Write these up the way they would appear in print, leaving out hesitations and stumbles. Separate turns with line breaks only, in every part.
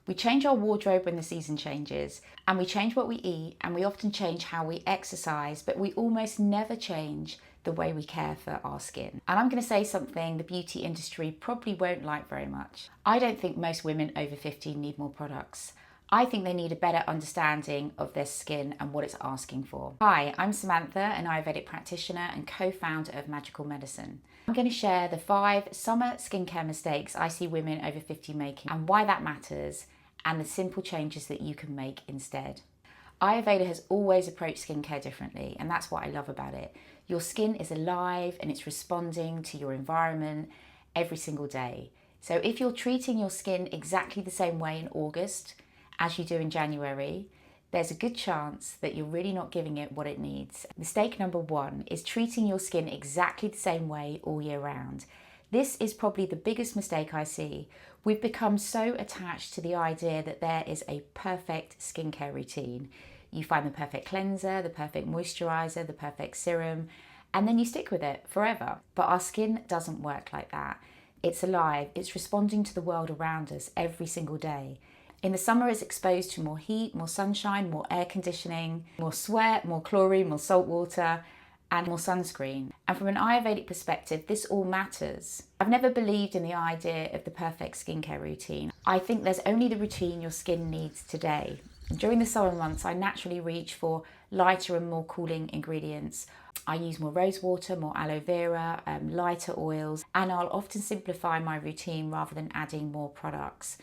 We change our wardrobe when the season changes, and we change what we eat, and we often change how we exercise, but we almost never change the way we care for our skin. And I'm going to say something the beauty industry probably won't like very much. I don't think most women over 50 need more products. I think they need a better understanding of their skin and what it's asking for. Hi, I'm Samantha, an Ayurvedic practitioner and co-founder of Magical Medicine. I'm going to share the 5 summer skincare mistakes I see women over 50 making and why that matters, and the simple changes that you can make instead. Ayurveda has always approached skincare differently, and that's what I love about it. Your skin is alive and it's responding to your environment every single day. So if you're treating your skin exactly the same way in August as you do in January, there's a good chance that you're really not giving it what it needs. Mistake number 1 is treating your skin exactly the same way all year round. This is probably the biggest mistake I see. We've become so attached to the idea that there is a perfect skincare routine. You find the perfect cleanser, the perfect moisturiser, the perfect serum, and then you stick with it forever. But our skin doesn't work like that. It's alive, it's responding to the world around us every single day. In the summer, it's exposed to more heat, more sunshine, more air conditioning, more sweat, more chlorine, more salt water, and more sunscreen. And from an Ayurvedic perspective, this all matters. I've never believed in the idea of the perfect skincare routine. I think there's only the routine your skin needs today. And during the summer months, I naturally reach for lighter and more cooling ingredients. I use more rose water, more aloe vera, lighter oils, and I'll often simplify my routine rather than adding more products.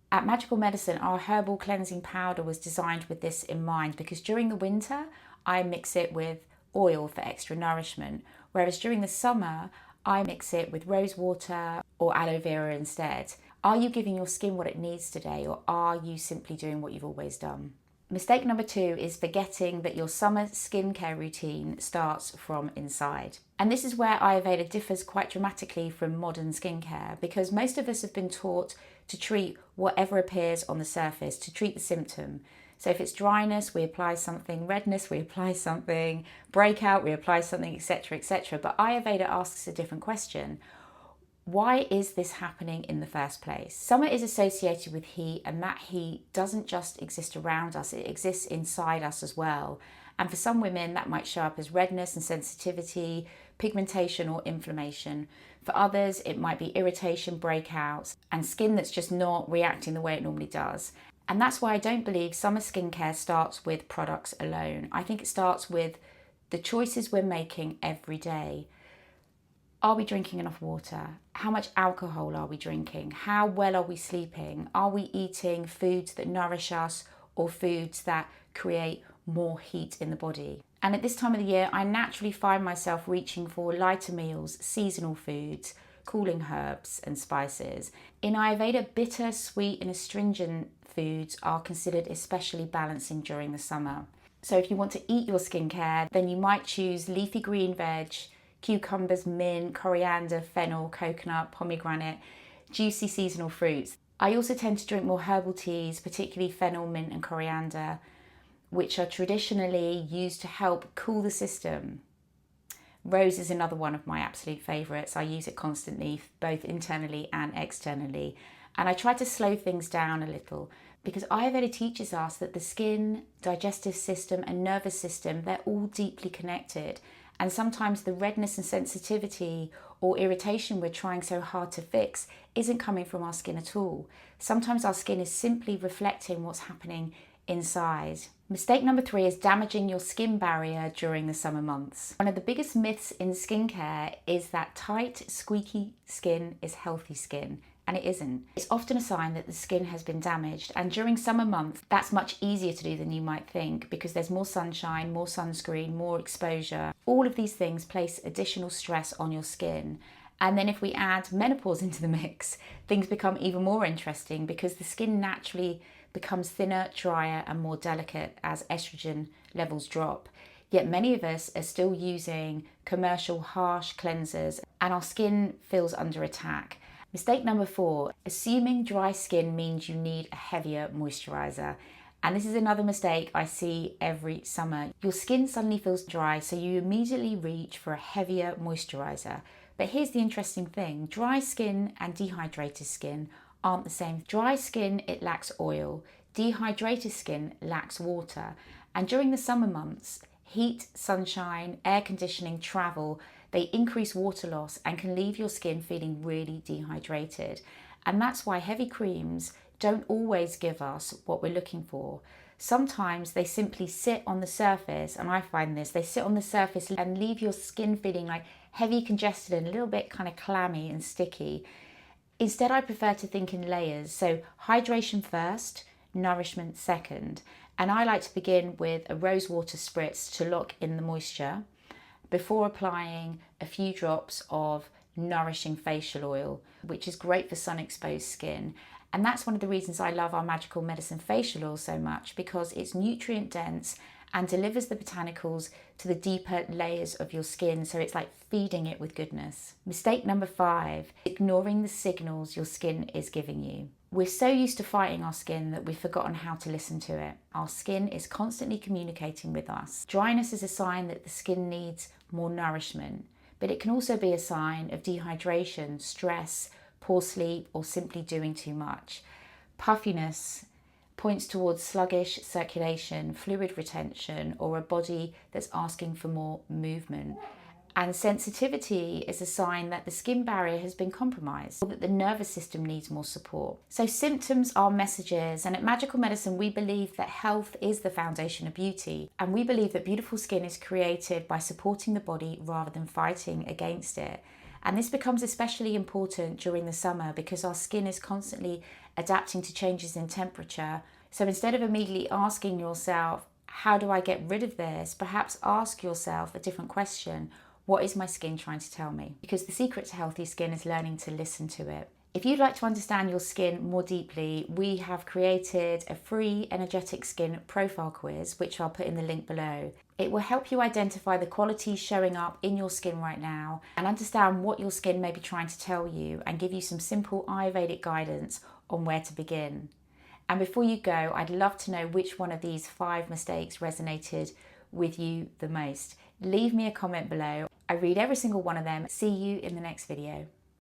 At Magical Medicine, our herbal cleansing powder was designed with this in mind, because during the winter, I mix it with oil for extra nourishment, whereas during the summer, I mix it with rose water or aloe vera instead. Are you giving your skin what it needs today, or are you simply doing what you've always done? Mistake number 2 is forgetting that your summer skincare routine starts from inside. And this is where Ayurveda differs quite dramatically from modern skincare, because most of us have been taught to treat whatever appears on the surface, to treat the symptom. So if it's dryness, we apply something, redness, we apply something, breakout, we apply something, etc., etc. But Ayurveda asks a different question. Why is this happening in the first place? Summer is associated with heat, and that heat doesn't just exist around us, it exists inside us as well. And for some women, that might show up as redness and sensitivity, pigmentation or inflammation. For others, it might be irritation, breakouts, and skin that's just not reacting the way it normally does. And that's why I don't believe summer skincare starts with products alone. I think it starts with the choices we're making every day. Are we drinking enough water? How much alcohol are we drinking? How well are we sleeping? Are we eating foods that nourish us, or foods that create more heat in the body? And at this time of the year, I naturally find myself reaching for lighter meals, seasonal foods, cooling herbs and spices. In Ayurveda, bitter, sweet and astringent foods are considered especially balancing during the summer. So if you want to eat your skincare, then you might choose leafy green veg, cucumbers, mint, coriander, fennel, coconut, pomegranate, juicy seasonal fruits. I also tend to drink more herbal teas, particularly fennel, mint and coriander, which are traditionally used to help cool the system. Rose is another one of my absolute favourites. I use it constantly, both internally and externally. And I try to slow things down a little, because Ayurveda teaches us that the skin, digestive system and nervous system, they're all deeply connected. And sometimes the redness and sensitivity or irritation we're trying so hard to fix isn't coming from our skin at all. Sometimes our skin is simply reflecting what's happening inside. Mistake number 3 is damaging your skin barrier during the summer months. One of the biggest myths in skincare is that tight, squeaky skin is healthy skin, and it isn't. It's often a sign that the skin has been damaged, and during summer months, that's much easier to do than you might think, because there's more sunshine, more sunscreen, more exposure. All of these things place additional stress on your skin. And then if we add menopause into the mix, things become even more interesting, because the skin naturally becomes thinner, drier and more delicate as estrogen levels drop. Yet many of us are still using commercial harsh cleansers, and our skin feels under attack. Mistake number 4, assuming dry skin means you need a heavier moisturiser. And this is another mistake I see every summer. Your skin suddenly feels dry, so you immediately reach for a heavier moisturiser. But here's the interesting thing, dry skin and dehydrated skin aren't the same. Dry skin, it lacks oil. Dehydrated skin lacks water. And during the summer months, heat, sunshine, air conditioning, travel, they increase water loss and can leave your skin feeling really dehydrated. And that's why heavy creams don't always give us what we're looking for. Sometimes they simply sit on the surface, and I find this, they sit on the surface and leave your skin feeling like heavy, congested, and a little bit kind of clammy and sticky. Instead, I prefer to think in layers. So hydration first, nourishment second. And I like to begin with a rose water spritz to lock in the moisture before applying a few drops of nourishing facial oil, which is great for sun exposed skin. And that's one of the reasons I love our Magical Medicine facial oil so much, because it's nutrient dense and delivers the botanicals to the deeper layers of your skin. So it's like feeding it with goodness. Mistake number 5, ignoring the signals your skin is giving you. We're so used to fighting our skin that we've forgotten how to listen to it. Our skin is constantly communicating with us. Dryness is a sign that the skin needs more nourishment, but it can also be a sign of dehydration, stress, poor sleep, or simply doing too much. Puffiness points towards sluggish circulation, fluid retention, or a body that's asking for more movement. And sensitivity is a sign that the skin barrier has been compromised, or that the nervous system needs more support. So symptoms are messages, and at Magical Medicine we believe that health is the foundation of beauty, and we believe that beautiful skin is created by supporting the body rather than fighting against it. And this becomes especially important during the summer because our skin is constantly adapting to changes in temperature. So instead of immediately asking yourself, how do I get rid of this? Perhaps ask yourself a different question. What is my skin trying to tell me? Because the secret to healthy skin is learning to listen to it. If you'd like to understand your skin more deeply, we have created a free energetic skin profile quiz, which I'll put in the link below. It will help you identify the qualities showing up in your skin right now and understand what your skin may be trying to tell you, and give you some simple Ayurvedic guidance on where to begin. And before you go, I'd love to know which one of these 5 mistakes resonated with you the most. Leave me a comment below. I read every single one of them. See you in the next video.